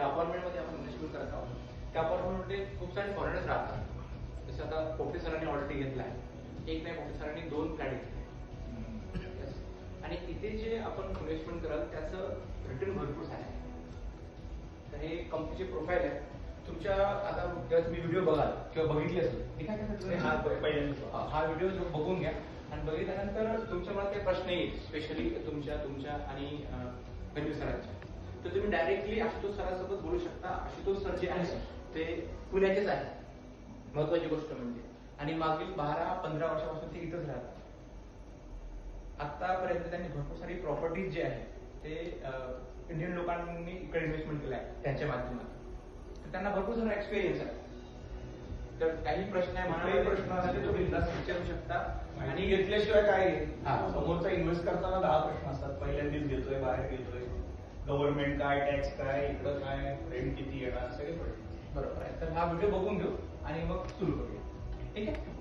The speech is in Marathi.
अपार्टमेंटमध्ये आपण इन्व्हेस्टमेंट करत आहोत. त्या अपार्टमेंटमध्ये खूप सारे फॉरेनर्स राहतात. जसं आता पोपटे सरांनी ऑलरेडी घेतला आहे, एक नाही पोपटे सरांनी 2 फ्लॅट घेतले. आणि इथे जे आपण इन्व्हेस्टमेंट कराल त्याचं रिटर्न भरपूर आहे. तर हे कंपनीचे प्रोफाईल आहे. तुमच्या आता जेव्हा तुम्ही व्हिडिओ बघाल किंवा बघितली असेल, ठीक आहे, हा व्हिडिओ जो बघून घ्या आणि बघितल्यानंतर तुमच्या मनात काही प्रश्न येईल, स्पेशली तुमच्या आणि गणेश सरांच्या, तर तुम्ही डायरेक्टली आशुतोष सरांसोबत बोलू शकता. आशुतोष सर जे आहे ते पुण्याचेच आहे, महत्वाची गोष्ट म्हणजे, आणि मागील 12-15 वर्षापासून ते इथंच राहतात. आतापर्यंत त्यांनी भरपूर सारी प्रॉपर्टीज जे आहे ते इंडियन लोकांनी इकडे इन्व्हेस्टमेंट केलं आहे त्यांच्या माध्यमातून. तर त्यांना भरपूर सारा एक्सपिरियन्स आहे. तर काही प्रश्न आहे, मनामध्ये प्रश्न असले तो बिनधास्त विचारू शकता. आणि घेतल्याशिवाय काय समोरचा इन्व्हेस्ट करताना 10 प्रश्न असतात. पहिल्यांदाच घेतोय, बाहेर घेतोय, गव्हर्नमेंट काय, टॅक्स काय, इकडं काय, रेंट किती येणार, सगळे प्रश्न. बरोबर आहे. तर हा व्हिडिओ बघून घेऊ आणि मग सुरू करूया, ठीक आहे.